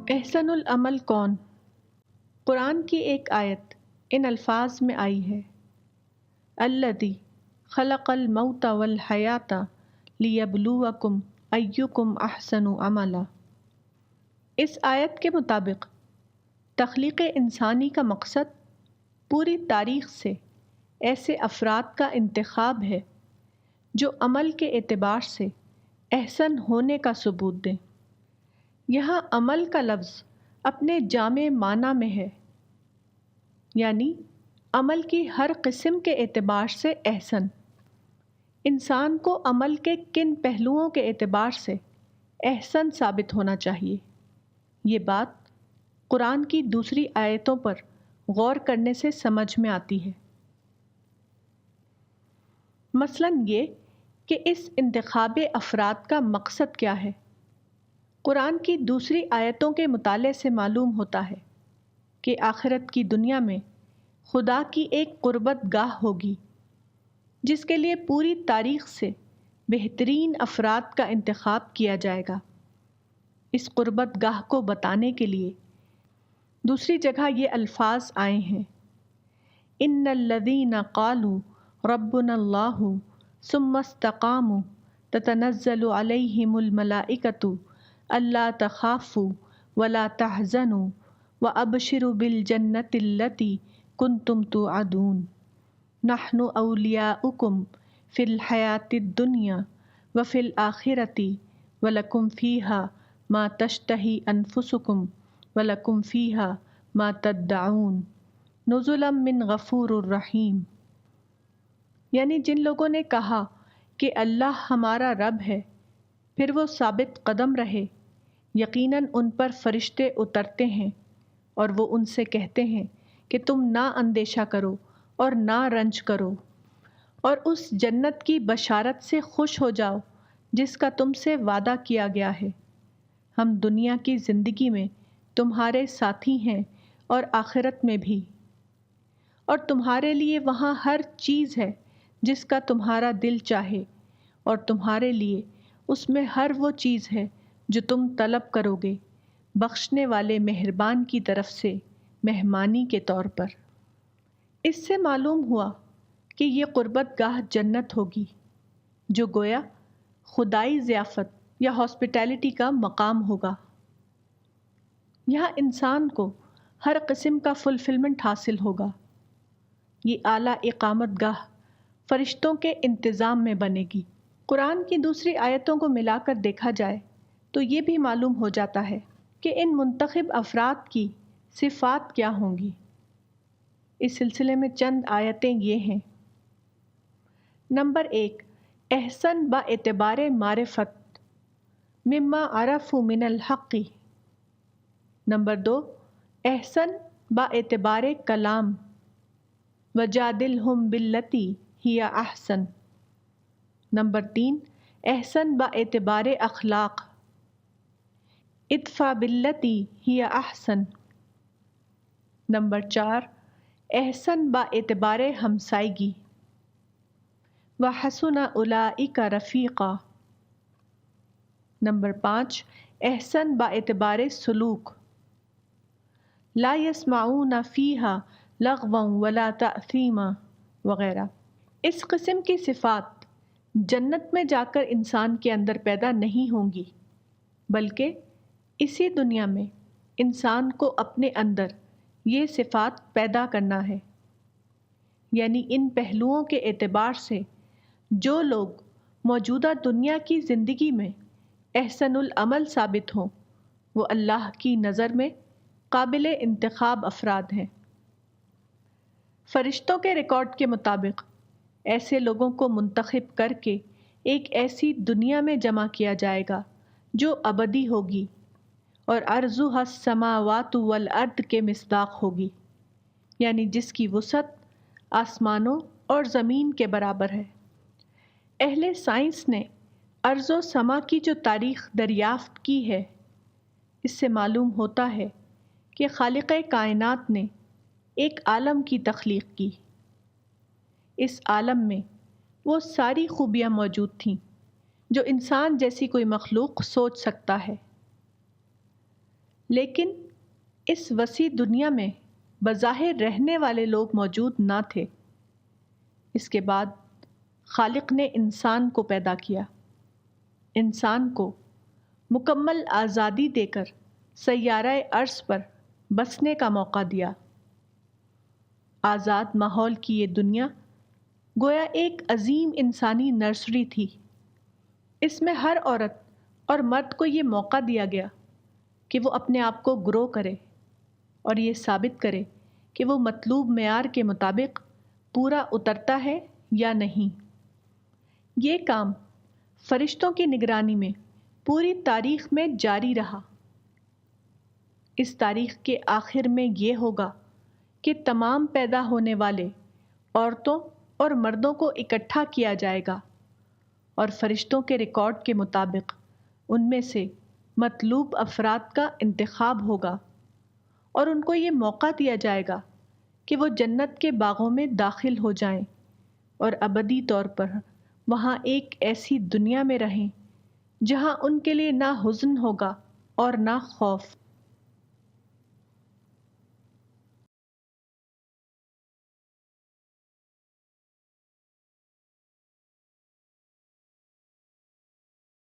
احسن العمل کون؟ قرآن کی ایک آیت ان الفاظ میں آئی ہے، الذی خلق الموت والحیات لیبلوکم ایکم احسن عملا۔ اس آیت کے مطابق تخلیق انسانی کا مقصد پوری تاریخ سے ایسے افراد کا انتخاب ہے جو عمل کے اعتبار سے احسن ہونے کا ثبوت دیں۔ یہاں عمل کا لفظ اپنے جامع معنی میں ہے، یعنی عمل کی ہر قسم کے اعتبار سے احسن۔ انسان کو عمل کے کن پہلوؤں کے اعتبار سے احسن ثابت ہونا چاہیے، یہ بات قرآن کی دوسری آیتوں پر غور کرنے سے سمجھ میں آتی ہے۔ مثلاً یہ کہ اس انتخاب افراد کا مقصد کیا ہے۔ قرآن کی دوسری آیتوں کے مطالعے سے معلوم ہوتا ہے کہ آخرت کی دنیا میں خدا کی ایک قربت گاہ ہوگی جس کے لیے پوری تاریخ سے بہترین افراد کا انتخاب کیا جائے گا۔ اس قربت گاہ کو بتانے کے لیے دوسری جگہ یہ الفاظ آئے ہیں، ان الذین قالوا ربنا اللہ ثم استقاموا تتنزل علیہم الملائکۃ الا تخافوا ولا تحزنوا وابشروا بالجنۃ التی کنتم توعدون نحن اولیاؤکم فی الحیاۃ الدنیا وفی الآخرۃ ولکم فیہا ما تشتہی انفسکم وَلَكُمْ فِيهَا مَا تَدَّعُونَ نُزُلًا مِّن غَفُورٍ رَّحِيمٍ۔ یعنی جن لوگوں نے کہا کہ اللہ ہمارا رب ہے، پھر وہ ثابت قدم رہے، یقیناً ان پر فرشتے اترتے ہیں اور وہ ان سے کہتے ہیں کہ تم نہ اندیشہ کرو اور نہ رنج کرو، اور اس جنت کی بشارت سے خوش ہو جاؤ جس کا تم سے وعدہ کیا گیا ہے۔ ہم دنیا کی زندگی میں تمہارے ساتھی ہیں اور آخرت میں بھی، اور تمہارے لیے وہاں ہر چیز ہے جس کا تمہارا دل چاہے، اور تمہارے لیے اس میں ہر وہ چیز ہے جو تم طلب کرو گے، بخشنے والے مہربان کی طرف سے مہمانی کے طور پر۔ اس سے معلوم ہوا کہ یہ قربت گاہ جنت ہوگی جو گویا خدائی ضیافت یا ہاسپٹیلٹی کا مقام ہوگا۔ یہاں انسان کو ہر قسم کا فلفلمنٹ حاصل ہوگا۔ یہ اعلیٰ اقامت گاہ فرشتوں کے انتظام میں بنے گی۔ قرآن کی دوسری آیتوں کو ملا کر دیکھا جائے تو یہ بھی معلوم ہو جاتا ہے کہ ان منتخب افراد کی صفات کیا ہوں گی۔ اس سلسلے میں چند آیتیں یہ ہیں۔ نمبر 1، احسن با اعتبار معرفت مما عرفوا من الحق۔ نمبر 2، احسن با اعتبار کلام وجادلہم باللتی ہی احسن۔ نمبر 3، احسن با اعتبار اخلاق ادفع باللتی ہی احسن۔ نمبر 4، احسن با اعتبار ہمسائیگی وحسن اولئک رفیقا۔ نمبر 5، احسن با اعتبار سلوک لا یسمعون فیہا لغوا ولا تأثیما وغیرہ۔ اس قسم کی صفات جنت میں جا کر انسان کے اندر پیدا نہیں ہوں گی، بلکہ اسی دنیا میں انسان کو اپنے اندر یہ صفات پیدا کرنا ہے۔ یعنی ان پہلوؤں کے اعتبار سے جو لوگ موجودہ دنیا کی زندگی میں احسن العمل ثابت ہوں، وہ اللہ کی نظر میں قابل انتخاب افراد ہیں۔ فرشتوں کے ریکارڈ کے مطابق ایسے لوگوں کو منتخب کر کے ایک ایسی دنیا میں جمع کیا جائے گا جو ابدی ہوگی اور عرضها السماوات والارض کے مصداق ہوگی، یعنی جس کی وسعت آسمانوں اور زمین کے برابر ہے۔ اہل سائنس نے ارض و سما کی جو تاریخ دریافت کی ہے، اس سے معلوم ہوتا ہے کہ خالق کائنات نے ایک عالم کی تخلیق کی۔ اس عالم میں وہ ساری خوبیاں موجود تھیں جو انسان جیسی کوئی مخلوق سوچ سکتا ہے، لیکن اس وسیع دنیا میں بظاہر رہنے والے لوگ موجود نہ تھے۔ اس کے بعد خالق نے انسان کو پیدا کیا، انسان کو مکمل آزادی دے کر سیارہ ارض پر بسنے کا موقع دیا۔ آزاد ماحول کی یہ دنیا گویا ایک عظیم انسانی نرسری تھی۔ اس میں ہر عورت اور مرد کو یہ موقع دیا گیا کہ وہ اپنے آپ کو گرو کرے اور یہ ثابت کرے کہ وہ مطلوب معیار کے مطابق پورا اترتا ہے یا نہیں۔ یہ کام فرشتوں کی نگرانی میں پوری تاریخ میں جاری رہا۔ اس تاریخ کے آخر میں یہ ہوگا کہ تمام پیدا ہونے والے عورتوں اور مردوں کو اکٹھا کیا جائے گا اور فرشتوں کے ریکارڈ کے مطابق ان میں سے مطلوب افراد کا انتخاب ہوگا اور ان کو یہ موقع دیا جائے گا کہ وہ جنت کے باغوں میں داخل ہو جائیں اور ابدی طور پر وہاں ایک ایسی دنیا میں رہیں جہاں ان کے لیے نہ حزن ہوگا اور نہ خوف۔